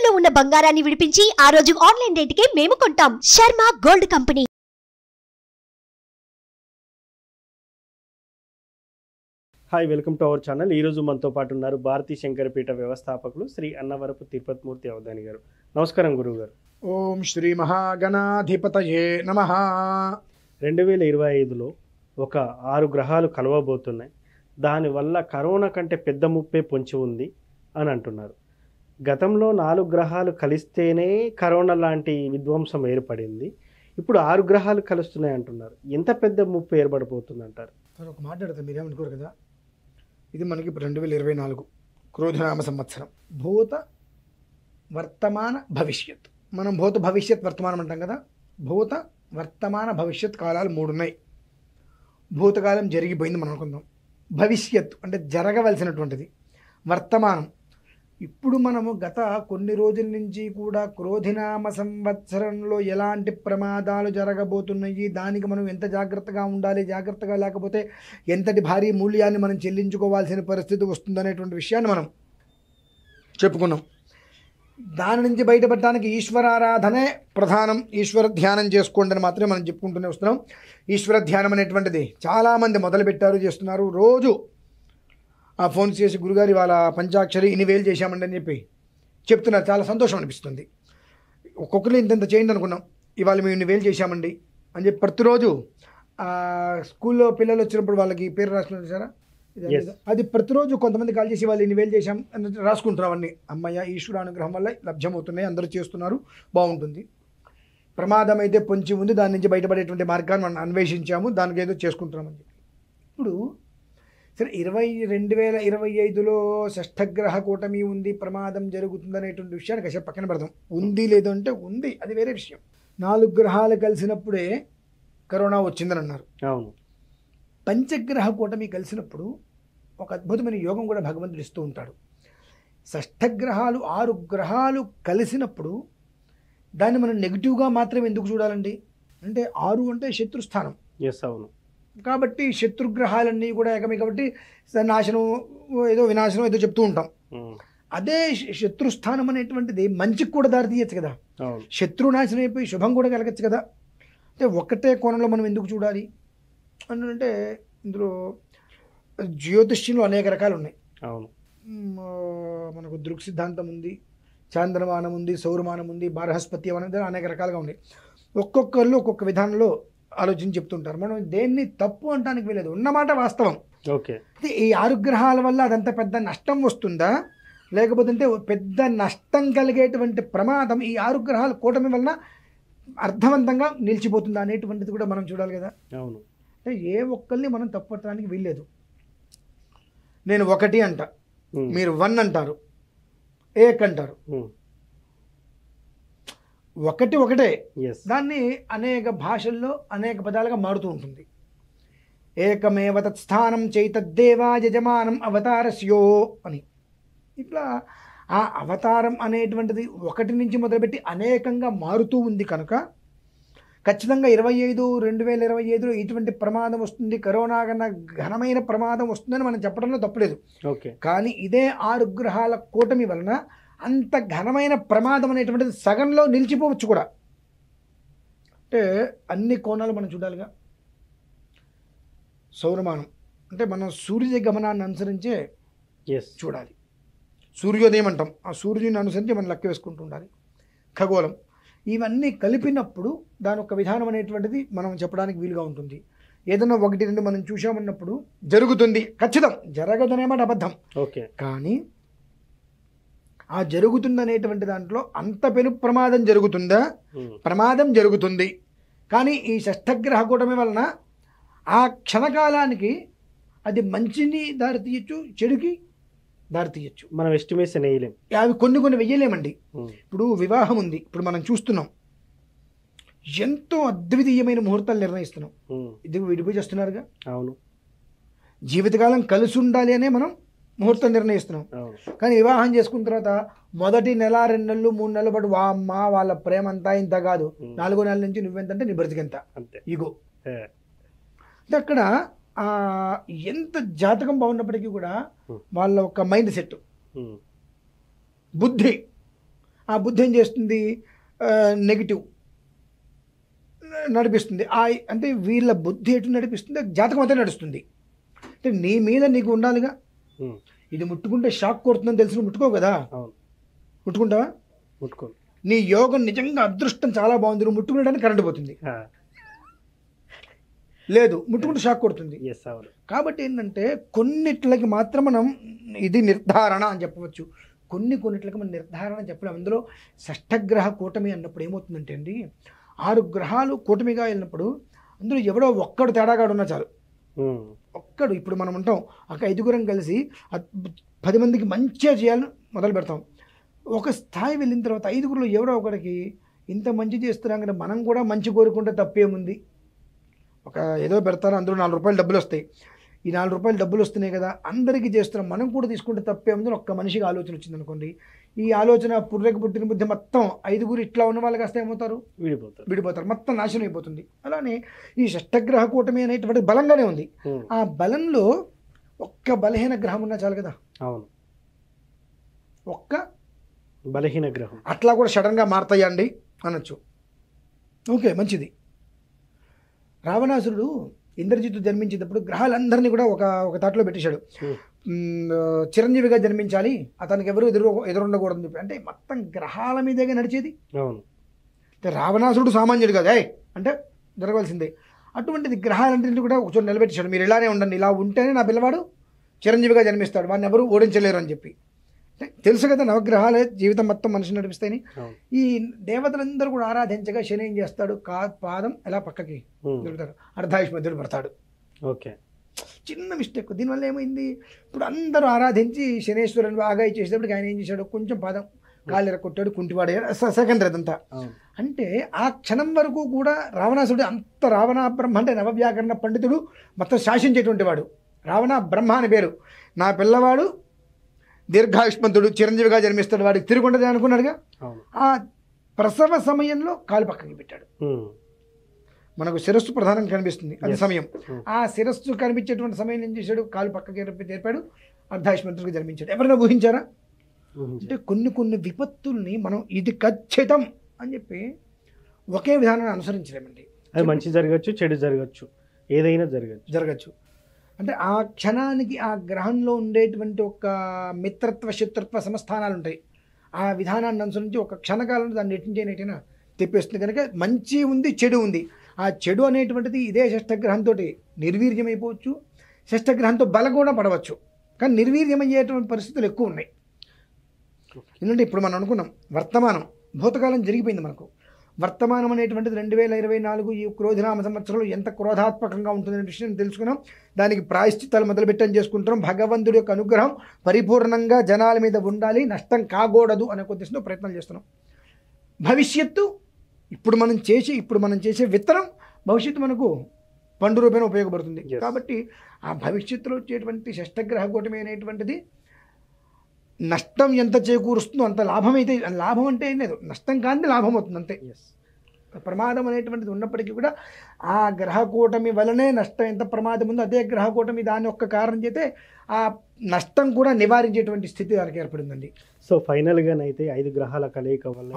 తాకట్టులో ఉన్న బంగారాన్ని విడిపించి ఆ రోజు ఆన్లైన్ రేటుకే మేము కొంటాం. Sharma gold company. Hi, welcome to our channel. ఈరోజు మనతో పాటు ఉన్నారు భారతీ శంకరపీఠ వ్యవస్థాపకులు శ్రీ అన్నవరపు తిరుపతిమూర్తి అవధాని గారు. నమస్కారం గురువు గారు. ఓం శ్రీ మహాగణాధిపతయే నమః. 2025లో ఒక 6 గ్రహాలు కలవబోతున్నాయి. దానివల్ల కరోనా కంటే పెద్ద ముప్పే పొంచి ఉంది అని అంటున్నారు. గతంలో 4 గ్రహాలు కలిస్తేనే కరోనా లాంటి విధ్వంసం ఏర్పడింది. ఇప్పుడు 6 గ్రహాలు కలుస్తున్నాయి అంటున్నారు. ఎంత పెద్ద ముప్పు ఏర్పడబోతుంది అంటారు? సార్, ఒక మాట అడుగుతాను, మీరేమనుకోరు కదా. ఇది మనకి ఇప్పుడు 2024 క్రోధనామ సంవత్సరం. భూత వర్తమాన భవిష్యత్. మనం భూత భవిష్యత్ వర్తమానం అంటాం కదా. భూత వర్తమాన భవిష్యత్ కాలాలు 3 ఉన్నాయి. భూతకాలం జరిగిపోయింది మనం అనుకుందాం. భవిష్యత్ అంటే జరగవలసినటువంటిది. వర్తమానం ఇప్పుడు మనము గత కొన్ని రోజుల నుంచి కూడా క్రోధినామ సంవత్సరంలో ఎలాంటి ప్రమాదాలు జరగబోతున్నాయి, దానికి మనం ఎంత జాగ్రత్తగా ఉండాలి, జాగ్రత్తగా లేకపోతే ఎంతటి భారీ మూల్యాన్ని మనం చెల్లించుకోవాల్సిన పరిస్థితి వస్తుందనేటువంటి విషయాన్ని మనం చెప్పుకున్నాం. దాని నుంచి బయటపడడానికి ఈశ్వరారాధనే ప్రధానం. ఈశ్వర ధ్యానం చేసుకోండి అని మాత్రమే మనం చెప్పుకుంటూనే వస్తున్నాం. ఈశ్వర ధ్యానం అనేటువంటిది చాలామంది మొదలుపెట్టారు, చేస్తున్నారు. రోజు ఆ ఫోన్ చేసి గురుగారు ఇవాళ పంచాక్షరి ఇన్ని వేలు చేశామండి అని చెప్పి చెప్తున్నారు. చాలా సంతోషం అనిపిస్తుంది. ఒక్కొక్కరు ఇంత చేయండి అనుకున్నాం, ఇవాళ మేము ఇన్ని వేలు చేశామండి అని చెప్పి ప్రతిరోజు స్కూల్లో పిల్లలు వచ్చినప్పుడు వాళ్ళకి పేరు రాసుకున్నారు సారా. అది ప్రతిరోజు కొంతమంది కాల్ చేసి వాళ్ళు ఇన్ని వేలు చేశాం అని రాసుకుంటున్నాం. అన్నీ అమ్మయ్య ఈశ్వర అనుగ్రహం వల్ల లభ్యమవుతున్నాయి, అందరూ చేస్తున్నారు, బాగుంటుంది. ప్రమాదం అయితే పొంచి ఉంది, దాని నుంచి బయటపడేటువంటి మార్గాన్ని మనం అన్వేషించాము, దానికి ఏదో చేసుకుంటున్నామని చెప్పి. ఇప్పుడు సరే 2025లో షష్ఠగ్రహ కూటమి ఉంది, ప్రమాదం జరుగుతుందనేటువంటి విషయాన్ని కాసేపు పక్కన పెడదాం. ఉంది లేదు అంటే ఉంది, అది వేరే విషయం. 4 గ్రహాలు కలిసినప్పుడే కరోనా వచ్చిందని అన్నారు. అవును. పంచగ్రహ కూటమి కలిసినప్పుడు ఒక అద్భుతమైన యోగం కూడా భగవంతుడు ఇస్తూ ఉంటాడు. షష్ఠగ్రహాలు 6 గ్రహాలు కలిసినప్పుడు దాన్ని మనం నెగిటివ్గా మాత్రమే ఎందుకు చూడాలండి? అంటే 6 అంటే శత్రుస్థానం. ఎస్, అవును. కాబట్టి శత్రుగ్రహాలన్నీ కూడా ఏకమే, కాబట్టి నాశనం ఏదో వినాశనం ఏదో చెప్తూ ఉంటాం. అదే శత్రుస్థానం అనేటువంటిది మంచికి కూడా దారి తీయచ్చు కదా. శత్రునాశనం అయిపోయి శుభం కూడా కలగచ్చు కదా. అంటే ఒకటే కోణంలో మనం ఎందుకు చూడాలి అని అంటే ఇందులో జ్యోతిష్యంలో అనేక రకాలు ఉన్నాయి. అవును. మనకు దృక్ సిద్ధాంతం ఉంది, చాంద్రమానం ఉంది, సౌరమానం ఉంది, బృహస్పతి అనేది అనేక రకాలుగా ఉన్నాయి. ఒక్కొక్కళ్ళు ఒక్కొక్క విధానంలో ఆలోచించి చెప్తుంటారు. మనం దేన్ని తప్పు అంటానికి వెళ్ళలేదు, ఉన్నమాట వాస్తవం. ఓకే. ఈ 6 గ్రహాల వల్ల అదంత పెద్ద నష్టం వస్తుందా, లేకపోతే పెద్ద నష్టం కలిగేటువంటి ప్రమాదం ఈ 6 గ్రహాల కూటమి వలన అర్థవంతంగా నిలిచిపోతుందా అనేటువంటిది కూడా మనం చూడాలి కదా. అవును. అంటే ఏ ఒక్కరిని మనం తప్పట్టడానికి వీల్లేదు. నేను 1 అంట, మీరు 1 అంటారు, ఏక్ అంటారు. ఒకటే దాన్ని అనేక భాషల్లో అనేక పదాలుగా మారుతూ ఉంటుంది. ఏకమేవ తత్స్థానం చైతద్దేవా యజమానం అవతారస్యో అని. ఇట్లా ఆ అవతారం అనేటువంటిది 1 నుంచి మొదలుపెట్టి అనేకంగా మారుతూ ఉంది కనుక ఖచ్చితంగా 2025లో ఇటువంటి ప్రమాదం వస్తుంది, కరోనా కన్నా ఘనమైన ప్రమాదం వస్తుందని మనం చెప్పడంలో తప్పులేదు. కానీ ఇదే 6 గ్రహాల కూటమి వలన అంత ఘనమైన ప్రమాదం అనేటువంటిది సగంలో నిలిచిపోవచ్చు కూడా. అంటే అన్ని కోణాలు మనం చూడాలిగా. సౌరమానం అంటే మనం సూర్య గమనాన్ని అనుసరించే చూడాలి. సూర్యోదయం అంటాం, ఆ సూర్యుని అనుసరించి మనం లెక్క వేసుకుంటూ ఉండాలి. ఖగోళం ఇవన్నీ కలిపినప్పుడు దాని ఒక విధానం అనేటువంటిది మనం చెప్పడానికి వీలుగా ఉంటుంది. ఏదైనా 1, 2 మనం చూసామన్నప్పుడు జరుగుతుంది, ఖచ్చితం. జరగదనేమాట అబద్ధం. కానీ ఆ జరుగుతుందనేటువంటి దాంట్లో అంత పెను ప్రమాదం జరుగుతుందా? ప్రమాదం జరుగుతుంది. కానీ ఈ షష్ఠగ్రహ కూటమి వలన ఆ క్షణకాలానికి అది మంచిని దారి తీయచ్చు, చెడుకి దారి తీయచ్చు. మనం ఎస్టిమేషన్ వేయలేం, అవి కొన్ని వెయ్యలేమండి. ఇప్పుడు వివాహం ఉంది, ఇప్పుడు మనం చూస్తున్నాం, ఎంతో అద్వితీయమైన ముహూర్తాలు నిర్ణయిస్తున్నాం. ఇది విడిపోయి చేస్తున్నారుగా. అవును. జీవితకాలం కలిసి ఉండాలి అనే మనం ముహూర్తం నిర్ణయిస్తున్నాం. కానీ వివాహం చేసుకున్న తర్వాత మొదటి నెల, 2 నెలలు, 3 నెలల పాటు అమ్మ వాళ్ళ ప్రేమ అంతా ఇంత కాదు, 4వ నెల నుంచి నువ్వెంతంటే నీ బ్రతికెంత ఇగో. అంటే అక్కడ ఎంత జాతకం బాగున్నప్పటికీ కూడా వాళ్ళ ఒక మైండ్ సెట్, బుద్ధి ఆ బుద్ధి ఏం చేస్తుంది, నెగిటివ్ నడిపిస్తుంది. అంటే వీళ్ళ బుద్ధి ఎటు నడిపిస్తుంది, జాతకం అంతా నడుస్తుంది. అంటే నీ మీద నీకు ఉండాలిగా. ఇది ముట్టుకుంటే షాక్ కొడుతుందని తెలిసి ముట్టుకో కదా, ముట్టుకుంటావా? ముట్టుకో. నీ యోగం నిజంగా అదృష్టం చాలా బాగుంది, నువ్వు ముట్టుకునేటానికి కరెంట్ పోతుంది, లేదు ముట్టుకుంటే షాక్ కొడుతుంది. కాబట్టి ఏంటంటే కొన్నిట్లకి మాత్రం మనం ఇది నిర్ధారణ అని చెప్పవచ్చు, కొన్నిట్లకి మనం నిర్ధారణ చెప్పలేము. అందులో షష్ఠగ్రహ కూటమి అన్నప్పుడు ఏమవుతుందంటే అండి, 6 గ్రహాలు కూటమిగా వెళ్ళినప్పుడు అందులో ఎవడో ఒక్కడు తేడాగాడు ఉన్నా చాలు, ఒక్కడు. ఇప్పుడు మనం ఉంటాం ఒక 5గురం కలిసి 10 మందికి మంచిగా చేయాలని మొదలు పెడతాం. ఒక స్థాయి వెళ్ళిన తర్వాత 5గురిలో ఎవడో ఒకడికి ఇంత మంచి చేస్తున్నాం కదా, మనం కూడా మంచి కోరుకుంటే తప్పేముంది. ఒక ఏదో పెడతారు, అందులో 4 రూపాయలు డబ్బులు వస్తాయి, ఈ 4 రూపాయలు డబ్బులు వస్తున్నాయి కదా అందరికీ చేస్తున్నాం, మనం కూడా తీసుకుంటే తప్పేముంది ఒక్క మనిషికి ఆలోచన వచ్చింది అనుకోండి. ఈ ఆలోచన పుర్రెకి పుట్టిన బుద్ధి మొత్తం 5గురు ఇట్లా ఉన్న వాళ్ళకి కాస్త ఏమవుతారు, విడిపోతారు, మొత్తం నాశనం అయిపోతుంది. అలానే ఈ షష్ఠగ్రహ కూటమి అనేటువంటి బలంగానే ఉంది. ఆ బలంలో ఒక్క బలహీన గ్రహం ఉన్నా చాలు కదా. అవును, ఒక్క బలహీన గ్రహం అట్లా కూడా సడన్గా మారతాయండి అనొచ్చు. ఓకే, మంచిది. రావణాసురుడు ఇంద్రజిత్తు జన్మించేటప్పుడు గ్రహాలందరినీ కూడా ఒక తాటిలో పెట్టేశాడు. చిరంజీవిగా జన్మించాలి, అతనికి ఎవరు ఎదురుండకూడదని చెప్పి. అంటే మొత్తం గ్రహాల మీదేగా నడిచేది. రావణాసురుడు సామాన్యుడు కదా, అంటే జరగవలసిందే. అటువంటిది గ్రహాలంటిని కూడా ఒక చోట నిలబెట్టేశాడు, మీరు ఇలానే ఉండండి, ఇలా ఉంటేనే నా పిల్లవాడు చిరంజీవిగా జన్మిస్తాడు, వాడిని ఎవరు ఓడించలేరు అని చెప్పి. తెలుసు కదా నవగ్రహాలే జీవితం మొత్తం మనిషిని నడిపిస్తాయని. ఈ దేవతలందరూ కూడా ఆరాధించగా శని ఏం చేస్తాడు, పాదం ఎలా పక్కకి దొరుకుతాడు, అర్ధాయుష్మధ్యుడు పడతాడు. ఓకే, చిన్న మిస్టేక్. దీనివల్ల ఏమైంది, ఇప్పుడు అందరూ ఆరాధించి శనేశ్వరుని బాగా చేసేటప్పటికి ఆయన ఏం చేశాడు, కొంచెం పాదం కాళ్ళెర కొట్టాడు, కుంటివాడయ్యాడు. సెకండరీ అదంతా. అంటే ఆ క్షణం వరకు కూడా రావణాసుడు అంత రావణ బ్రహ్మ అంటే నవవ్యాకరణ పండితుడు, మొత్తం శాసించేటువంటి వాడు. రావణ బ్రహ్మ అని పేరు. నా పిల్లవాడు దీర్ఘాయుష్మంతుడు, చిరంజీవిగా జన్మిస్తాడు, వాడికి తిరుగుండదు అనుకున్నాడుగా. ఆ ప్రసవ సమయంలో కాలు పక్కకి పెట్టాడు. మనకు శిరస్సు ప్రధానంగా కనిపిస్తుంది, అది సమయం. ఆ శిరస్సు కనిపించేటువంటి సమయం ఏం చేశాడు, కాలు పక్కకి చేర్పాడు, అర్ధాయుష్మంతుడికి జన్మించాడు. ఎవరైనా ఊహించారా? అంటే కొన్ని విపత్తుల్ని మనం ఇది ఖచ్చితం అని చెప్పి ఒకే విధానాన్ని అనుసరించలేమండి. అది మంచి జరగచ్చు, చెడు జరగచ్చు, ఏదైనా జరగచ్చు. అంటే ఆ క్షణానికి ఆ గ్రహంలో ఉండేటువంటి ఒక మిత్రత్వ శత్రుత్వ సమస్థానాలు ఉంటాయి. ఆ విధానాన్ని అనుసరించి ఒక క్షణకాలంలో దాన్ని ఎట్టించేనైనా తిప్పేస్తుంది. కనుక మంచి ఉంది, చెడు ఉంది. ఆ చెడు అనేటువంటిది ఇదే షష్ఠగ్రహంతో నిర్వీర్యమైపోవచ్చు, షష్ఠగ్రహంతో బలం కూడా పడవచ్చు. కానీ నిర్వీర్యమయ్యేటువంటి పరిస్థితులు ఎక్కువ ఉన్నాయి. ఎందుకంటే ఇప్పుడు మనం అనుకున్నాం వర్తమానం, భూతకాలం జరిగిపోయింది. మనకు వర్తమానం అనేటువంటిది 2024 ఈ క్రోధనామ సంవత్సరంలో ఎంత క్రోధాత్మకంగా ఉంటుందనే విషయం తెలుసుకున్నాం. దానికి ప్రాయశ్చిత్తాలు మొదలుపెట్టని చేసుకుంటున్నాం. భగవంతుడి యొక్క అనుగ్రహం పరిపూర్ణంగా జనాల మీద ఉండాలి, నష్టం కాకూడదు అనే ఉద్దేశంతో ప్రయత్నాలు చేస్తున్నాం. భవిష్యత్తు ఇప్పుడు మనం చేసే విత్తనం భవిష్యత్తు మనకు పండు రూపేణ ఉపయోగపడుతుంది. కాబట్టి ఆ భవిష్యత్తులో వచ్చేటువంటి షష్ఠగ్రహ కూటమి అనేటువంటిది నష్టం ఎంత చేకూరుస్తుందో అంత లాభం. అయితే లాభం అంటే ఏం లేదు, నష్టం కాంతి లాభం అవుతుంది అంతే. ప్రమాదం అనేటువంటిది ఉన్నప్పటికీ కూడా ఆ గ్రహకూటమి వలనే నష్టం ఎంత ప్రమాదం ఉందో అదే గ్రహకూటమి దాని ఒక్క కారణం చేతే ఆ నష్టం కూడా నివారించేటువంటి స్థితి దానికి ఏర్పడిందండి. సో ఫైనల్గానైతే 5 గ్రహాల కలయిక వల్ల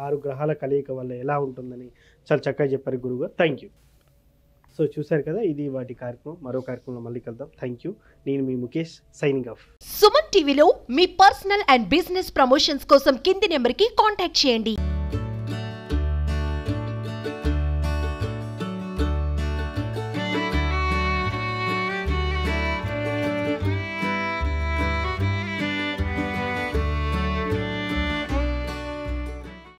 6 గ్రహాల కలయిక వల్ల ఎలా ఉంటుందని చాలా చక్కగా చెప్పారు గురువుగారు. Thank you. సో చూశారు కదా, ఇది వాటి కార్యక్రమం. మరో కార్యక్రమంలో మళ్ళీ కలుద్దాం. Thank you. నేను మీ ముఖేష్, సైనింగ్ ఆఫ్. సుమన్ టీవీలో మీ పర్సనల్ అండ్ బిజినెస్ ప్రమోషన్స్ కోసం కింది నెంబర్కి కాంటాక్ట్ చేయండి.